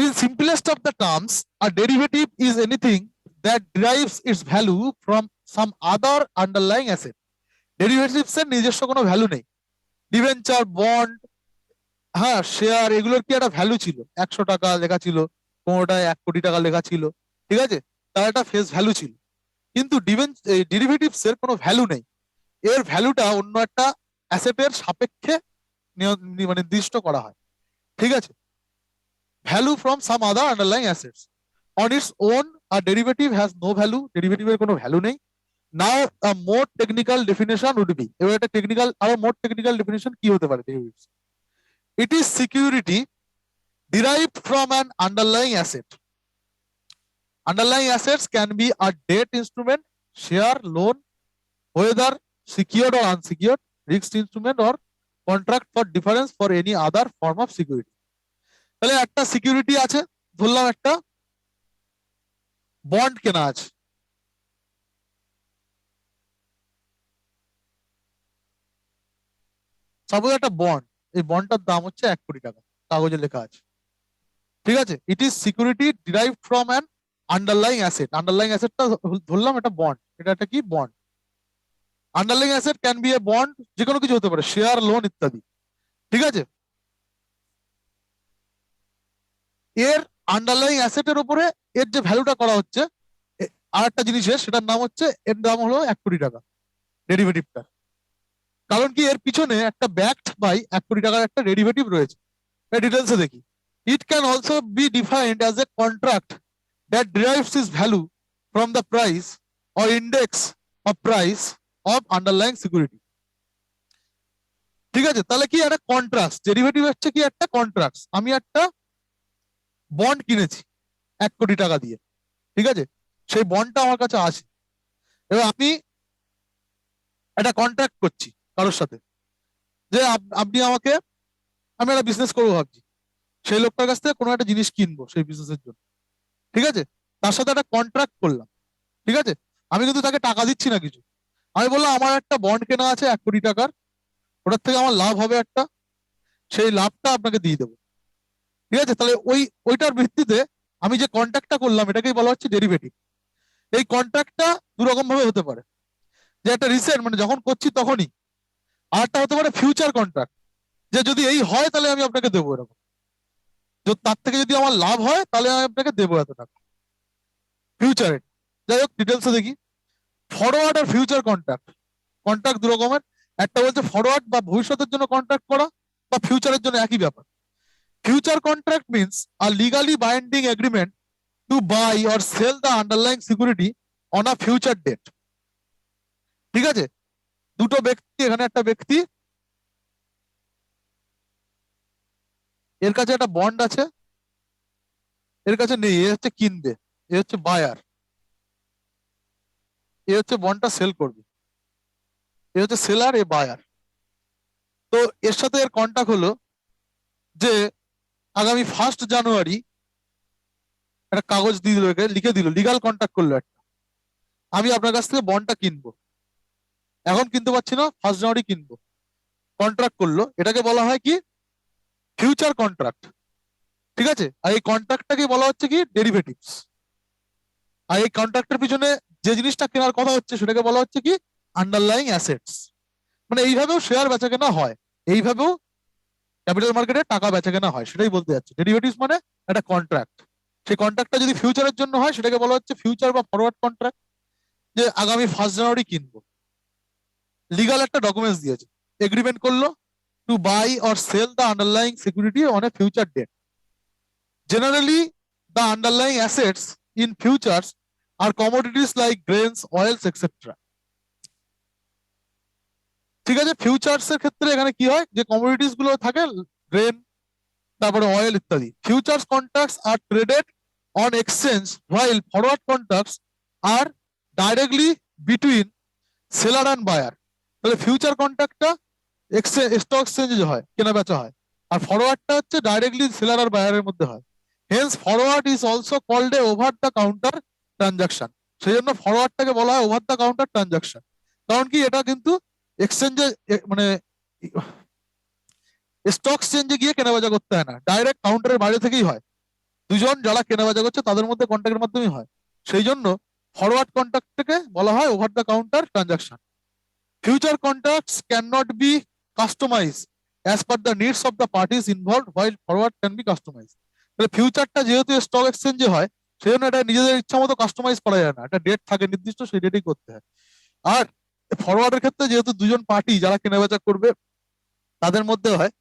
In simplest of the terms, a derivative is anything that derives its value from some other underlying asset. Derivatives এর নিজস্ব কোনো value নেই। Debenture, bond, হ্যাঁ share, এগুলোর কি একটা ভ্যালু ছিল, 100 টাকা লেখা ছিল, কোনোটায় 1 কোটি টাকা লেখা ছিল, ঠিক আছে, তার একটা ফেস ভ্যালু ছিল। কিন্তু ডেরিভেটিভস এর কোনো ভ্যালু নেই, এর ভ্যালুটা অন্য একটা অ্যাসেটের সাপেক্ষে মানে নির্দিষ্ট করা হয়, ঠিক আছে। Value from some other underlying assets, on its own a derivative has no value, ডেরিভেটিভের কোনো ভ্যালু নেই। Now a more technical definition would be, এবার একটা টেকনিক্যাল, আরো মোর টেকনিক্যাল ডেফিনেশন কি হতে পারে derivatives? It is security derived from an underlying asset. Underlying assets can be a debt instrument, share, loan, whether secured or unsecured, risked instrument or contract for difference for any other form of security. তাহলে একটা security আছে, ধরলাম একটা bond কেনা আছে, suppose একটা bond, এই বন্ডটার দাম হচ্ছে 1 কোটি টাকা, কাগজে লেখা আছে, ঠিক আছে। It is security derived from an underlying asset, underlying অ্যাসেটটা ধরলাম একটা বন্ড, এটা একটা কি bond. Underlying asset can be a bond, যে কোনো কিছু হতে পারে, শেয়ার, লোন ইত্যাদি, ঠিক আছে। এর আন্ডারলাইং অ্যাসেটের উপরে এর যে ভ্যালুটা করা হচ্ছে আর একটা জিনিসের, সেটার নাম হচ্ছে, এর দাম হলো 1 কোটি টাকা ডেরিভেটিভটা। কারণ কি, এর পিছনে একটা ব্যাকড বাই 1 কোটি টাকার একটা ডেরিভেটিভ রয়েছে। ডিটেলসে দেখি। It can also be defined as a contract that derives is value from the price or index of price of underlying security, ঠিক আছে। তাহলে কি একটা কন্ট্রাক্ট, ডেরিভেটিভ হচ্ছে কি একটা কন্ট্রাক্ট। আমি একটা বন্ড কিনেছি 1 কোটি টাকা দিয়ে, ঠিক আছে, সেই বন্ডটা আমার কাছে আছে। এবার আমি একটা কন্ট্রাক্ট করছি কারোর সাথে, যে আপনি আমাকে, আমি একটা বিজনেস করবো ভাবছি, সেই লোকটার কাছ থেকে কোনো একটা জিনিস কিনবো সেই বিজনেসের জন্য, ঠিক আছে। তার সাথে একটা কন্ট্রাক্ট করলাম, ঠিক আছে। আমি কিন্তু তাকে টাকা দিচ্ছি না কিছু, আমি বললাম আমার একটা বন্ড কেনা আছে 1 কোটি টাকার, ওটার থেকে আমার লাভ হবে একটা, সেই লাভটা আপনাকে দিয়ে দেবো, ঠিক আছে। তাহলে ওইটার ভিত্তিতে আমি যে কন্ট্রাক্টটা করলাম এটাকেই বলা হচ্ছে ডেরিভেটিভ। এই কন্ট্রাক্টটা দু রকম ভাবে হতে পারে, যে একটা রিসেন্ট মানে যখন করছি তখনই, আর একটা হতে পারে ফিউচার কন্ট্রাক্ট, যে যদি এই হয় তাহলে আমি আপনাকে দেবো এরকম, তার থেকে যদি আমার লাভ হয় তাহলে আমি আপনাকে দেবো এত টাকা, ফিউচারে। যাই হোক, ডিটেলসে দেখি। ফরওয়ার্ড আর ফিউচার কন্ট্রাক্ট, কন্ট্রাক্ট দু রকমের, একটা বলছে ফরওয়ার্ড বা ভবিষ্যতের জন্য কন্ট্রাক্ট করা, বা ফিউচারের জন্য, একই ব্যাপার। Future contract means a legally binding agreement to buy or sell the underlying security on a future date, ঠিক আছে। দুটো ব্যক্তি, এখানে একটা ব্যক্তি, এর কাছে একটা বন্ড আছে, এর কাছে নেই, এ হচ্ছে কিনবে, এ হচ্ছে বায়ার, এ হচ্ছে বন্ডটা সেল করবে, এ হচ্ছে সেলার, এ বায়ার। তো এর সাথে এর কন্ট্রাক্ট হলো যে আগামী 1 জানুয়ারি একটা কাগজ দিয়ে দিল, লিখে দিল, লিগাল কন্ট্রাক্ট করলো একটা, আমি আপনার কাছ থেকে বন্ডটা কিনবো, এখন কিনতে পারছি না, 1 জানুয়ারি কিনবো, কন্ট্রাক্ট করলো, এটাকে বলা হয় কি, ফিউচার কন্ট্রাক্ট, ঠিক আছে। আর এই কন্ট্রাক্টটাকে বলা হচ্ছে কি, ডেরিভেটিভস। আর এই কন্ট্রাক্টের পিছনে যে জিনিসটা কেনার কথা হচ্ছে সেটাকে বলা হচ্ছে কি, আন্ডারলাইং অ্যাসেটস। মানে এইভাবেও শেয়ার বেচা কেনা হয়, এইভাবেও ক্যাপিটাল মার্কেটে টাকা বেচা কেনা হয়, সেটাই বলতে যাচ্ছে। ডেরিভেটিভস মানে একটা কন্ট্রাক্ট, সেই কন্ট্রাক্টটা যদি ফিউচারের জন্য হয় সেটাকে বলা হচ্ছে ফিউচার বা ফরওয়ার্ড কন্ট্রাক্ট, যে আগামী 1 জানুয়ারি কিনবো, লিগাল একটা ডকুমেন্টস দিয়েছে, এগ্রিমেন্ট করলো to buy or sell the underlying security on a future date. Generally the underlying assets in futures are commodities like grains, oils etcetera, ঠিক আছে। ফিউচার্স এর ক্ষেত্রে এখানে কি হয়, যে কমোডিটিস গুলো থাকে, গ্রেন, তারপরে অয়েল ইত্যাদি। Futures contracts are traded on exchange, while forward contracts are directly between seller and buyer. তাহলে ফিউচার কন্ট্রাক্টটা স্টক এক্সচেঞ্জে হয়, কেনা বেচা হয়, আর ফরওয়ার্ডটা হচ্ছে ডাইরেক্টলি সেলার আর বায়ারের মধ্যে হয়। Hence forward is also called a over the counter transaction, সেই জন্য ফরওয়ার্ডটাকে বলা হয় ওভার দ্য কাউন্টার ট্রানজাকশন। কারণ কি, এটা কিন্তু এক্সচেঞ্জে মানে স্টক এক্সচেঞ্জে গিয়ে কেনাবেচা করতে হয় না, ডাইরেক্ট কাউন্টারের বাইরে থেকেই হয়। দুজন যারা কেনাবেচা করছে তাদের মধ্যে কন্ট্যাক্টের মাধ্যমে হয়, সেই জন্য ফরওয়ার্ড কন্ট্রাক্টকে বলা হয় over the counter transaction. Future contracts can not be customise as per the needs of the parties involved, while forward can be customise. তাহলে ফিউচারটা যেহেতু স্টক এক্সচেঞ্জে হয়, সেই জন্য এটা নিজেদের ইচ্ছা মতো কাস্টমাইজ করা যায় না, একটা ডেট থাকে নির্দিষ্ট, সেই ডেটেই করতে হয়। আর ফরওয়ার্ডের ক্ষেত্রে যেহেতু দুজন পার্টি যারা কেনাবেচা করবে তাদের মধ্যে হয়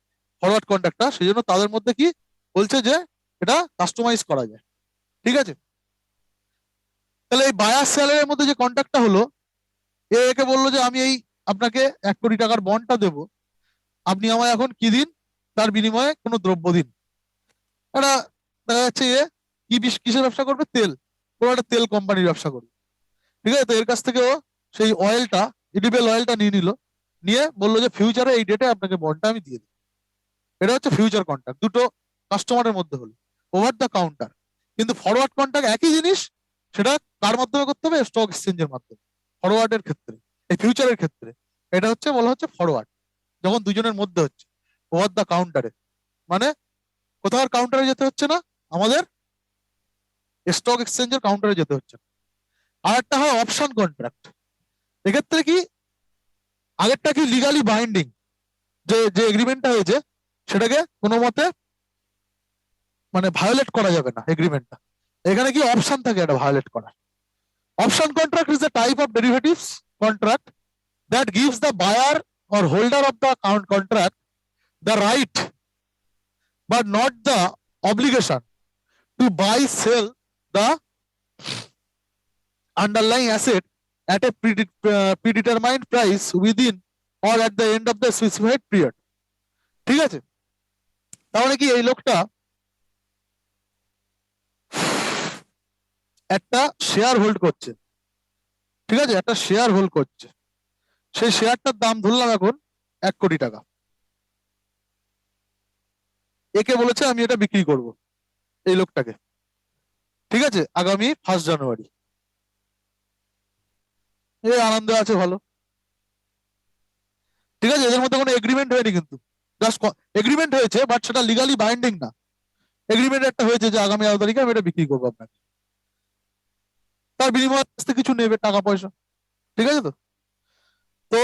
ফরওয়ার্ড কন্ট্রাক্টটা, সেই জন্য তাদের মধ্যে কি বলছে যে এটা কাস্টমাইজ করা যায়। ঠিক আছে, তাহলে এই বায়ার সেলারের মধ্যে যে কন্ট্রাক্টটা হলো, একে বললো যে আমি এই আপনাকে 1 কোটি টাকার বন্ডটা দেবো, আপনি আমায় এখন কি দিন, তার বিনিময়ে কোনো দ্রব্য দিন। এটা দেখা যাচ্ছে কি কিসের ব্যবসা করবে, তেল, কোনো একটা তেল কোম্পানির ব্যবসা করবে। ঠিক আছে, তো এর কাছ থেকে ও সেই অয়েলটা, এডিবল অয়েলটা নিয়ে নিল, নিয়ে বললো যে ফিউচারে এই ডেটে আপনাকে বন্ডটা আমি দিয়ে দিই। এটা হচ্ছে ফিউচার কন্ট্রাক্ট, দুটো কাস্টমারের মধ্যে হলো ওভার দ্য কাউন্টার। কিন্তু ফরওয়ার্ড কন্ট্রাক্ট একই জিনিস, সেটা কার মাধ্যমে করতে হবে, স্টক এক্সচেঞ্জের মাধ্যমে। ফরওয়ার্ডের ক্ষেত্রে, এই ফিউচারের ক্ষেত্রে এটা হচ্ছে বলা হচ্ছে ফরওয়ার্ড, যখন দুজনের মধ্যে হচ্ছে ওভার দ্য কাউন্টারে, মানে কোথাও কাউন্টারে যেতে হচ্ছে না, আমাদের স্টক এক্সচেঞ্জের কাউন্টারে যেতে হচ্ছে। আর একটা হয় অপশন কন্ট্রাক্ট। এক্ষেত্রে কি আগেরটা কি লিগালি বাইন্ডিং, যে যে এগ্রিমেন্টটা হয়েছে সেটাকে কোনো মতে মানে ভায়োলেট করা যাবে না এগ্রিমেন্টটা। এখানে কি অপশন থাকে এটা ভায়োলেট করার। Option contract is a type of derivatives contract that gives the buyer or holder of the contract the right but not the obligation to buy sell the underlying asset at a predetermined price within or at the end of the specified period. ঠিক আছে, তাহলে কি এই লোকটা একটা share hold করছে, ঠিক আছে, একটা শেয়ার হোল্ড করছে, সেই শেয়ারটার দাম ধরলাম এখন 1 কোটি টাকা। একে বলেছে আমি এটা বিক্রি করব, এই লোকটাকে, ঠিক আছে, আগামী 1 জানুয়ারি। এই আনন্দে আছে, ভালো, ঠিক আছে, এদের মধ্যে কোনো এগ্রিমেন্ট হয়নি, কিন্তু জাস্ট এগ্রিমেন্ট হয়েছে, বাট সেটা লিগালি বাইন্ডিং না। এগ্রিমেন্ট একটা হয়েছে যে আগামী 1 তারিখে আমি এটা বিক্রি করবো আপনাকে, তার বিনিময়ে আসতে কিছু নেবে, টাকা পয়সা। ঠিক আছে, তো তো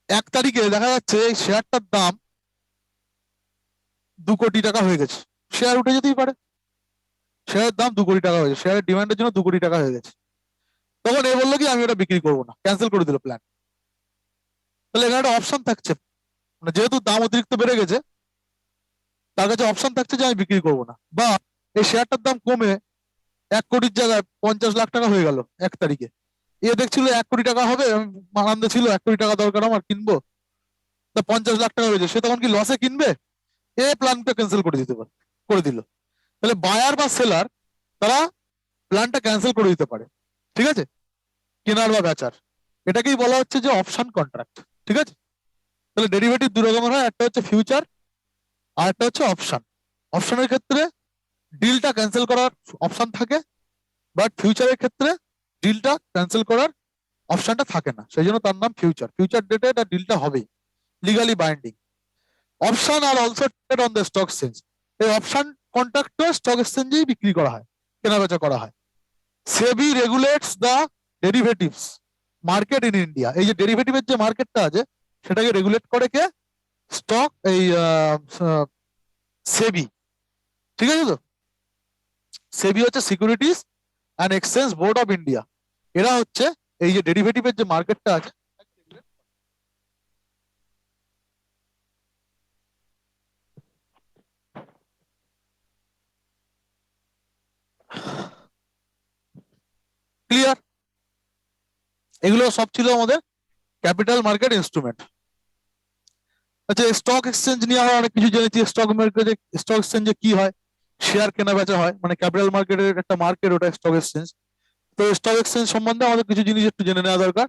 1 তারিখে দেখা যাচ্ছে এই শেয়ারটার দাম 2 কোটি টাকা হয়ে গেছে। শেয়ার উঠে যেতেই পারে, শেয়ারের দাম 2 কোটি টাকা হয়েছে, শেয়ারের ডিমান্ডের জন্য 2 কোটি টাকা হয়ে গেছে। তখন এ বললো কি আমি ওটা বিক্রি করবো না, ক্যান্সেল করে দিল প্ল্যান। তাহলে এখানে একটা অপশন থাকছে, মানে যেহেতু দাম অতিরিক্ত বেড়ে গেছে, তার কাছে অপশন থাকছে যে আমি বিক্রি করবো না, বা এই শেয়ারটার দাম কমে 1 কোটির জায়গায় 50 লাখ টাকা হয়ে গেল 1 তারিখে। এ দেখছিল 1 কোটি টাকা হবে, আনন্দ ছিল 1 কোটি টাকা দরকার আমার, কিনবো, তা 50 লাখ টাকা হয়েছে, সে তখন কি লসে কিনবে? এ প্ল্যানটা ক্যান্সেল করে দিতে পারে, করে দিল। তাহলে বায়ার বা সেলার তারা প্ল্যানটা ক্যান্সেল করে দিতে পারে, ঠিক আছে, কেনার বা বেচার। এটাকেই বলা হচ্ছে যে অপশন কন্ট্রাক্ট। ঠিক আছে, তাহলে ডেরিভেটিভ 2 রকমের হয়, একটা হচ্ছে ফিউচার আর একটা হচ্ছে অপশন। অপশনের ক্ষেত্রে ডিলটা ক্যান্সেল করার অপশন থাকে, বাট ফিউচারের ক্ষেত্রে ডিলটা ক্যান্সেল করার অপশনটা থাকে না, সেই জন্য তার নাম ফিউচার। ফিউচার ডেটে এটা ডিলটা হবেই, legally binding. Option are also trade on the stock exchange. এই অপশন কন্ট্রাক্টও স্টক এক্সচেঞ্জেই বিক্রি করা হয়, কেনাবেচা করা হয়। SEBI regulates the derivatives market in India. এই যে ডেরিভেটিভের যে মার্কেটটা আছে সেটাকে রেগুলেট করে কে? স্টক, এই সেবি। ঠিক আছে, তো সেবি হচ্ছে securities and exchange board of India. এরা হচ্ছে এই যে ডেরিভেটিভের যে মার্কেটটা আছে, ক্লিয়ার? এগুলো সব ছিল আমাদের ক্যাপিটাল মার্কেট ইনস্ট্রুমেন্ট। আচ্ছা, স্টক এক্সচেঞ্জ নিয়ে আমরা অনেক কিছু জেনেছি। স্টক মার্কেটে, স্টক এক্সচেঞ্জে কি হয়? শেয়ার কেনা বেচা হয়, মানে ক্যাপিটাল মার্কেটের একটা মার্কেট, ওটা স্টক এক্সচেঞ্জ। তো স্টক এক্সচেঞ্জ সম্বন্ধে আমাদের কিছু জিনিস একটু জেনে নেওয়া দরকার।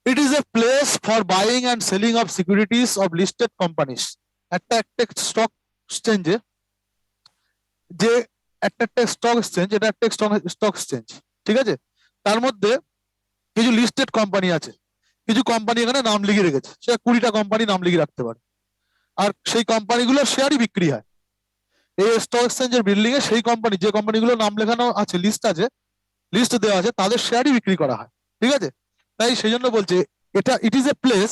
It is a place for buying and selling of securities of listed companies. একটা একটা স্টক এক্সচেঞ্জে যে একটা একটা স্টক এক্সচেঞ্জ, এটা একটা স্টক এক্সচেঞ্জ, ঠিক আছে, তার মধ্যে কিছু লিস্টেড কোম্পানি আছে, কিছু কোম্পানি এখানে নাম লিখে রেখেছে, সে 20টা কোম্পানি নাম লিখে রাখতে পারে, আর সেই কোম্পানিগুলোর শেয়ারই বিক্রি হয়। এই স্টক এক্সচেঞ্জের বিল্ডিং এ সেই কোম্পানি, যে কোম্পানিগুলো নাম লেখানো আছে, লিস্ট দেওয়া আছে, তাদের শেয়ারই বিক্রি করা হয়। ঠিক আছে, তাই সেই জন্য বলছে এটা it is a place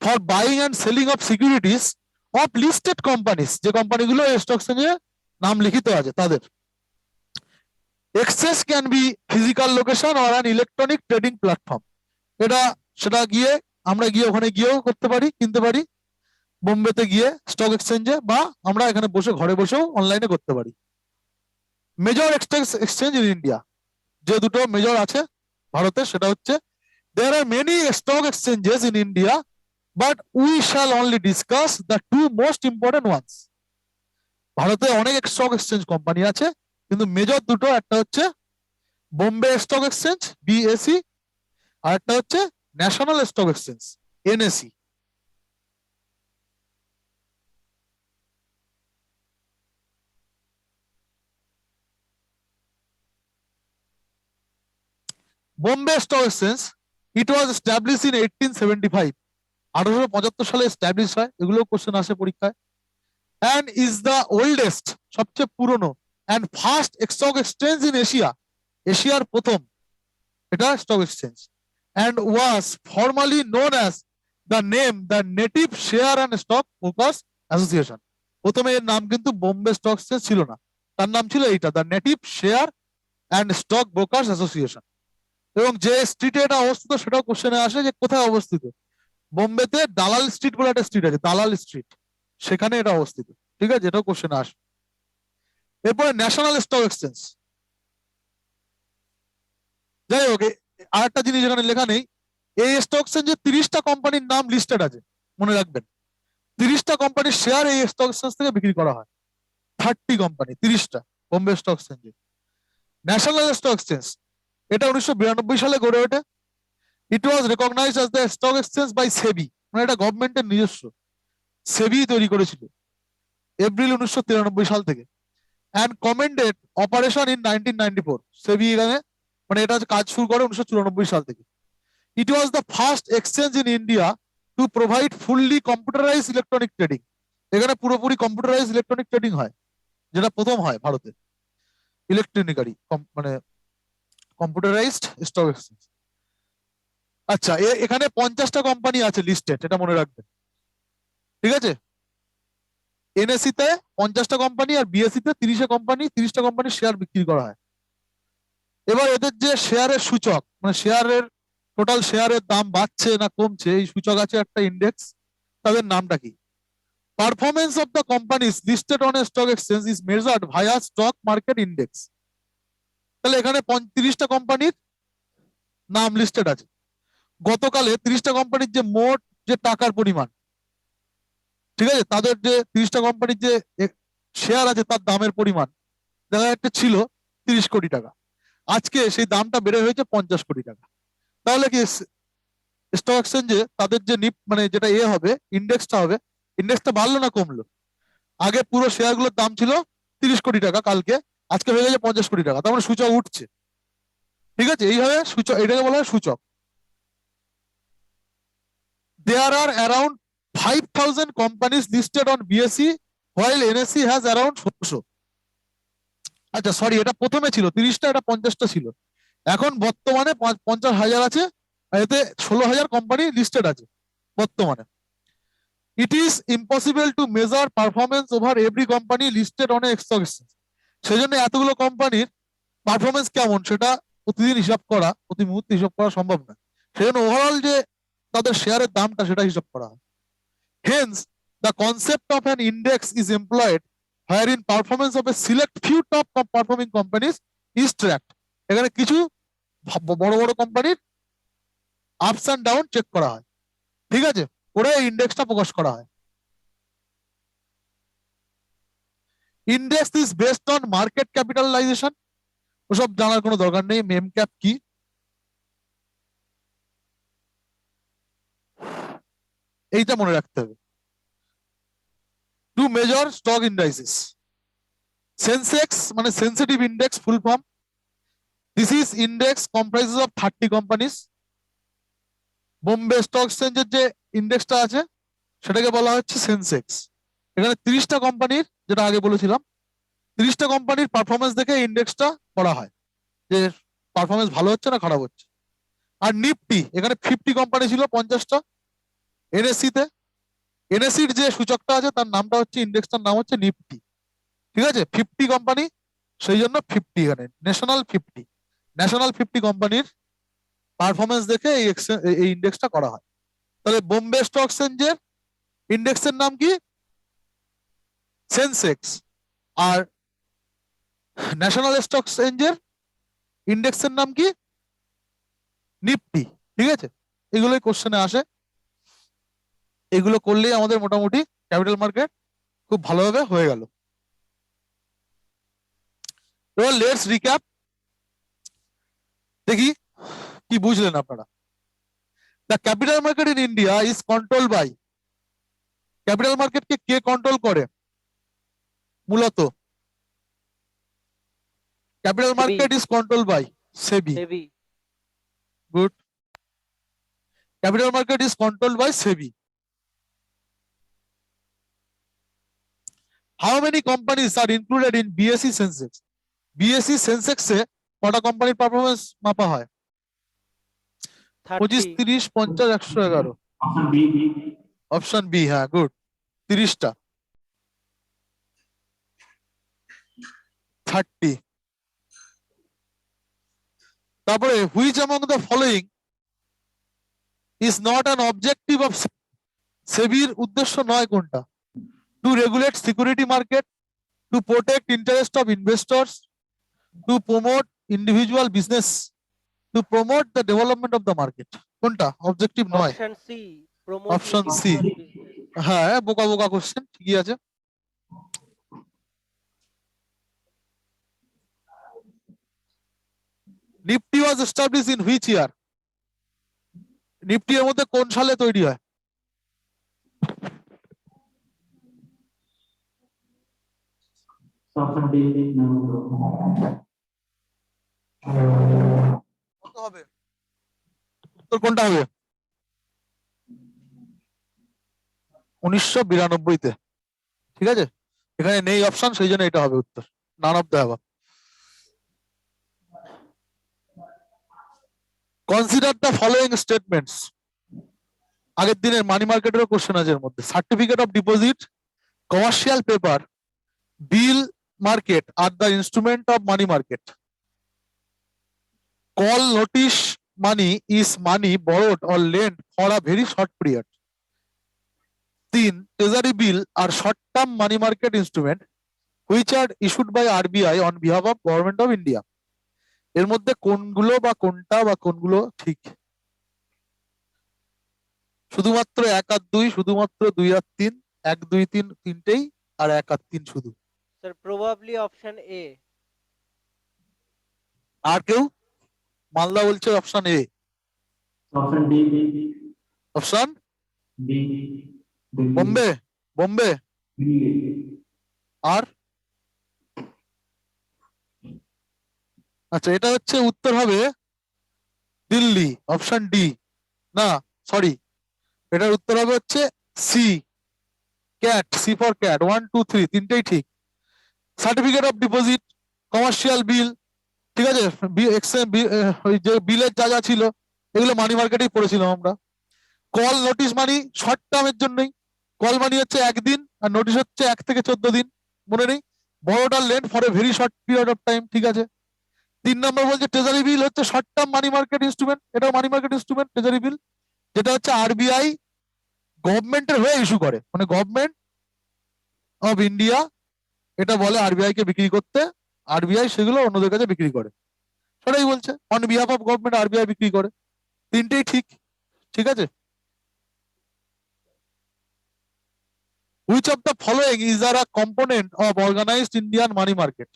for buying and selling of securities of listed companies, যে কোম্পানিগুলো স্টক এক্সচেঞ্জে নাম লিখিত আছে তাদের। Exchange can be physical location or an electronic trading platform. এটা সেটা গিয়ে আমরা গিয়ে ওখানে গিয়েও করতে পারি, কিনতে পারি বোম্বেতে গিয়ে স্টক এক্সচেঞ্জে, বা আমরা এখানে বসে ঘরে বসেও অনলাইনে করতে পারি। মেজর এক্সচেঞ্জ ইন ইন্ডিয়া, যে দুটো মেজর আছে ভারতে, সেটা হচ্ছে there are many stock exchanges in India, but we shall only discuss the two most important ones. ভারতে অনেক স্টক এক্সচেঞ্জ কোম্পানি আছে, কিন্তু মেজর দুটো, একটা হচ্ছে বোম্বে স্টক এক্সচেঞ্জ বিএসই, আর একটা হচ্ছে national stock exchange NSE. Bombay stock exchange it was establish in 1875, 1875 সালে এস্টাবলিশ হয়, এগুলো কোশ্চেন আসে পরীক্ষায়। অ্যান্ড ইজ দ্য ওল্ডেস্ট, সবচেয়ে পুরনো, and first stock exchange in Asia, এশিয়ার প্রথম এটা stock exchange. And was formally known as the name the native share and stock brokers association. প্রথমে এর নাম কিন্তু বোম্বে স্টক এক্সচেঞ্জ ছিল না, তার নাম ছিল এইটা, the native share and stock brokers association. এবং যে স্ট্রিটে এটা অবস্থিত সেটাও কোশ্চেনে আসে, যে কোথায় অবস্থিত। বোম্বেতে দালাল স্ট্রিট বলে একটা স্ট্রিট আছে, দালাল স্ট্রিট, সেখানে এটা অবস্থিত। ঠিক আছে, এটাও কোশ্চেনে আসে। এরপরে ন্যাশনাল স্টক এক্সচেঞ্জ। যাই হোক, আর একটা জিনিস এখানে লেখা নেই, এই স্টক এক্সচেঞ্জে 30টা কোম্পানির নাম লিস্টেড আছে, মনে রাখবেন। 30টা কোম্পানির শেয়ার এই স্টক এক্সচেঞ্জ থেকে বিক্রি করা হয়। 30 কোম্পানি, 30টা বোম্বে স্টক এক্সচেঞ্জে। ন্যাশনাল স্টক এক্সচেঞ্জ এটা 1992 সালে গড়ে ওঠে। It was recognised as the stock exchange by SEBI, মানে এটা গভর্নমেন্টের নিজস্ব, সেবি তৈরি করেছিল এপ্রিল 1993 সাল থেকে। And commenced operation in 1994, SEBI এখানে মানে এটা কাজ শুরু করে 1994 সাল থেকে। It was the first exchange in India to provide fully computerise electronic trading. এখানে পুরোপুরি কম্পিউটারাইজ ইলেকট্রনিক ট্রেডিং হয়, যেটা প্রথম হয় ভারতে, ইলেকট্রনিকারি মানে কম্পিউটারাইজড স্টক এক্সচেঞ্জ। আচ্ছা, এখানে 50টা কোম্পানি আছে লিস্টেড, এটা মনে রাখবেন। ঠিক আছে, এনএসসি তে 50টা কোম্পানি আর বিএসসি তে 30টা কোম্পানির শেয়ার বিক্রি করা হয়। এবার এদের যে শেয়ারের সূচক, মানে শেয়ারের টোটাল শেয়ারের দাম বাড়ছে না কমছে, এই সূচক আছে একটা ইন্ডেক্স, তাদের নামটা কি? Performance of the companies listed on a stock exchange is measured via stock market index. তাহলে এখানে 30টা কোম্পানির নাম লিস্টেড আছে। গতকালে 30টা কোম্পানির যে মোট যে টাকার পরিমাণ, ঠিক আছে, তাদের যে 30টা কোম্পানির যে শেয়ার আছে তার দামের পরিমাণ দেখা যাচ্ছে ছিল 30 কোটি টাকা, আজকে সেই দামটা বেড়ে হয়েছে 50 কোটি টাকা। তাহলে কি স্টক এক্সচেঞ্জে তাদের যে মানে যেটা হবে, ইন্ডেক্সটা হবে, ইন্ডেক্সটা বাড়লো না কমলো? আগে পুরো শেয়ারগুলোর দাম ছিল 30 কোটি টাকা, কালকে আজকে হয়ে গেছে 50 কোটি টাকা, তার মানে সূচক উঠছে। ঠিক আছে, এইভাবে সূচক, এটাকে বলা হয় সূচক। There are around 5,000 companies listed on BSE while NSE has around 1,600। আচ্ছা সরি, এটা প্রথমে ছিল 30টা, এটা 50টা ছিল, এখন বর্তমানে 50,000 আছে, এতে 16,000 কোম্পানি লিস্টেড আছে বর্তমানে। It is impossible to measure performance over every company listed on stock exchange. সেই জন্য এতগুলো কোম্পানির পারফরমেন্স কেমন সেটা প্রতিদিন হিসাব করা, প্রতি মুহূর্তে হিসাব করা সম্ভব না। সেই জন্য ওভারঅল যে তাদের শেয়ারের দামটা সেটা হিসাব করা হয়। Hence the concept of an index is employed wherein performance of a select few top performing companies is tracked। এখানে কিছু বড় বড় কোম্পানির আপস এন্ড ডাউন চেক করা হয়, ঠিক আছে, করে এই ইন্ডেক্সটা প্রকাশ করা হয়। Index is based on market capitalisation, ওসব জানার কোনো দরকার নেই। মেম ক্যাপ কি এইটা মনে রাখতে হবে। Two major stock indices, Sensex মানে sensitive index full form, this is index comprises of 30 companies. Bombay stock এক্সচেঞ্জের যে ইন্ডেক্সটা আছে সেটাকে বলা হচ্ছে সেন্সেক্স। এখানে 30টা কোম্পানির, যেটা আগে বলেছিলাম, 30টা কোম্পানির পারফরমেন্স দেখে ইন্ডেক্সটা করা হয়, যে পারফরমেন্স ভালো হচ্ছে না খারাপ হচ্ছে। আর নিফটি, এখানে 50 কোম্পানি ছিল 50টা। এনএসসি তে, এনএসসির যে সূচকটা আছে তার নামটা হচ্ছে, ইন্ডেক্সটার নাম হচ্ছে নিফটি। ঠিক আছে, 50 কোম্পানি, সেই জন্য 50, এখানে ন্যাশনাল 50 কোম্পানির পারফরমেন্স দেখে এই ইন্ডেক্সটা করা হয়। তাহলে বোম্বে স্টক এক্সচেঞ্জের ইন্ডেক্সের নাম কি? সেন্সেক্স। আর ন্যাশনাল স্টক এক্সচেঞ্জের ইন্ডেক্সের নাম কি? নিফটি। ঠিক আছে, এগুলোই কোশ্চেনে আসে। এগুলো করলেই আমাদের মোটামুটি ক্যাপিটাল মার্কেট খুব ভালোভাবে হয়ে গেল। এবার লেটস রিক্যাপ, দেখি কি বুঝলেন আপনারা। The capital market in India is control by, capital মার্কেটকে কে কন্ট্রোল করে? মূলত capital market is control by SEBI. Good. Capital market is control by SEBI. How many companies are included in BSC Sensex? BSC সেন্সেক্সে কটা কোম্পানির পারফরমেন্স মাপা হয়? 25, 30, 50, 111। অপশন বি, হ্যাঁ, গুড, 30টা, 30। তারপরে which among the following is not an objective of, সেবির উদ্দেশ্য নয় কোনটা? Two regulate security market, to protect interest of investors, to promote individual business, to promote the development of the market. কোনটা objective নয়? Option C. হ্যাঁ, বোকা বোকা question, ঠিকই আছে। Nifty was established in which year? Nifty এর মধ্যে কোন সালে তৈরি হয়? কত হবে? উত্তর কোনটা হবে? 1992-তে। ঠিক আছে, এখানে নেই অপশন, সেই জন্য এটা হবে উত্তর, none of the above. Consider the following statements. আগের দিনের মানি মার্কেটেরও কোশ্চেন আছে এর মধ্যে। Certificate of deposit, commercial paper, bill market are the instrument of money market. Call notice money is money borrowed or lent for a very short period. 3. Treasury bill are short term money market instrument which are issued by RBI on behalf of government of India. এর মধ্যে কোনগুলো বা কোনটা বা কোনগুলো ঠিক? শুধুমাত্র 1 আর 2, শুধুমাত্র 2 আর 3, 1, 2, 3 তিনটেই, আর 1 আর 3 শুধু। Sir probably option A. আর কেউ? মালদা বলছে option A. Option D. Option D. Bombay, Bombay. আর আচ্ছা, এটা হচ্ছে উত্তর হবে দিল্লি, অপশন ডি। না, সরি, এটার উত্তর হবে হচ্ছে C, cat, C for cat. 1, 2, 3 তিনটেই ঠিক। Certificate of deposit, commercial bill, ঠিক আছে, ওই যে বিলের যা যা ছিল এগুলো মানি মার্কেটেই পড়েছিলাম আমরা। কল নোটিশ মানি শর্ট টার্মের জন্যই, কল মানি হচ্ছে 1 দিন আর নোটিশ হচ্ছে 1 থেকে 14 দিন, মনে নেই? বড়টার length for a very short period of time. ঠিক আছে। 3 নম্বর বলছে ট্রেজারি বিল হচ্ছে short term money market instrument, এটাও money market instrument treasury bill, যেটা হচ্ছে আরবিআই গভর্নমেন্টের হয়ে ইস্যু করে, মানে গভর্নমেন্ট অফ ইন্ডিয়া এটা বলে আরবিআই কে বিক্রি করতে, আরবিআই সেগুলো অন্যদের কাছে বিক্রি করে, সেটাই বলছে on behalf of government RBI বিক্রি করে। তিনটেই ঠিক। ঠিক আছে। Which of the following is are a component of organised Indian money market?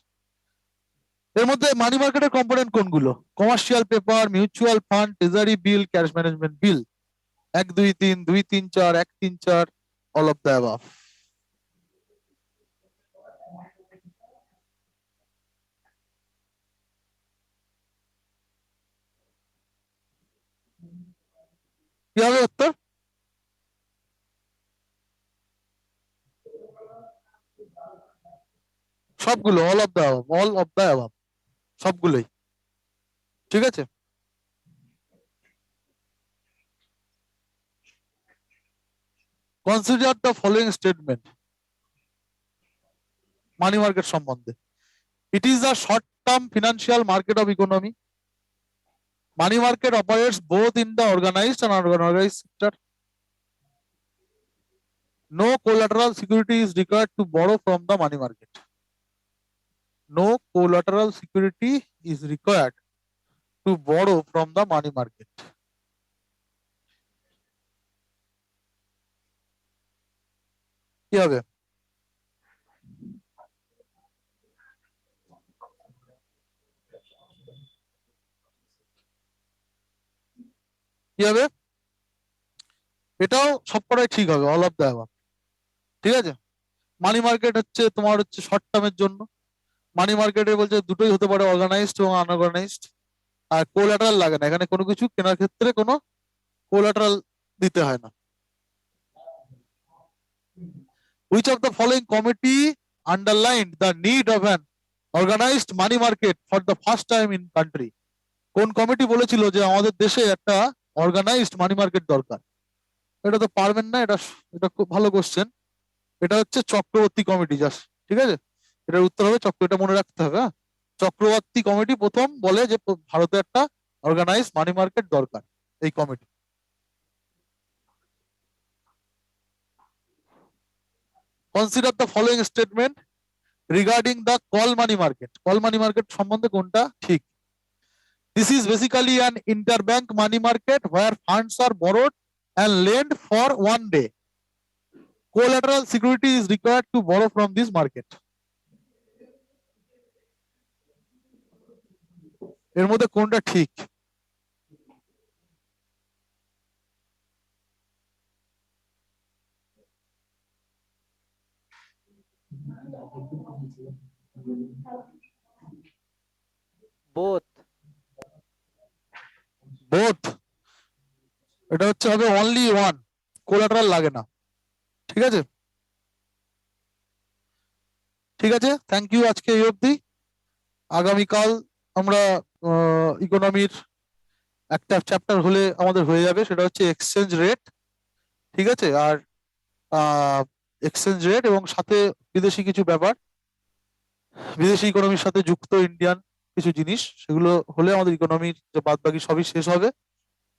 এর মধ্যে মানি মার্কেটের কম্পোনেন্ট কোনগুলো? Commercial paper, mutual fund, treasury bill, cash management bill. 1, 2, 3, 2, 3, 4, 1, 3, 4, all of the above. কি হবে উত্তর? সবগুলো, অল অফ দ্য অ্যাবাভ, সবগুলোই। ঠিক আছে, consider the following statement money market সম্বন্ধে। It is a short term financial market of economy. Money market operates both in the organized and unorganized sector. No collateral security is required to borrow from the money market. No collateral security is required to borrow from the money market. কি হবে? কি হবে? এটাও সবকটাই ঠিক হবে, all of the above. ঠিক আছে, মানি মার্কেট হচ্ছে তোমার হচ্ছে শর্ট টার্মের জন্য। মানি মার্কেটে বলছে দুটোই হতে পারে, অর্গানাইজড এবং আনঅর্গানাইজড। আর কোলাটারাল লাগে না, এখানে কোনো কিছু কেনার ক্ষেত্রে কোনো কোলাটারাল দিতে হয় না। Which of the following committee underlined the need of an organized money market for the first time in country? কোন কমিটি বলেছিল যে আমাদের দেশে একটা অর্গানাইজড মানি মার্কেট দরকার? এটা তো পারবেন না, এটা এটা খুব ভালো কোশ্চেন। এটা হচ্ছে চক্রবর্তী কমিটি। জাস্ট ঠিক আছে, এটার উত্তর হবে চক্র, এটা মনে রাখতে হবে। হ্যাঁ, চক্রবর্তী কমিটি প্রথম বলে যে ভারতে একটা অর্গানাইজড মানি মার্কেট দরকার, এই committee. Consider the following statement regarding the call money market. Call money market সম্বন্ধে কোনটা ঠিক? This is basically an interbank money market where funds are borrowed and lent for 1 day. Collateral security is required to borrow from this market. এর মধ্যে কোনটা ঠিক? Both. Both. এটা হচ্ছে হবে অনলি ওয়ান, কোলাটারাল লাগে না। ঠিক আছে, ঠিক আছে, থ্যাংক ইউ। আজকে এই অবধি। আগামীকাল আমরা ইকোনমির একটা চ্যাপ্টার হলে আমাদের হয়ে যাবে, সেটা হচ্ছে এক্সচেঞ্জ রেট। ঠিক আছে, আর এক্সচেঞ্জ রেট এবং সাথে বিদেশি কিছু ব্যাপার, বিদেশি ইকোনমির সাথে যুক্ত ইন্ডিয়ান কিছু জিনিস, সেগুলো হলে আমাদের ইকোনমির যে বাদ বাকি সবই শেষ হবে।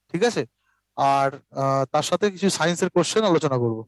ঠিক আছে, আর তার সাথে কিছু সায়েন্সের কোশ্চেন আলোচনা করব।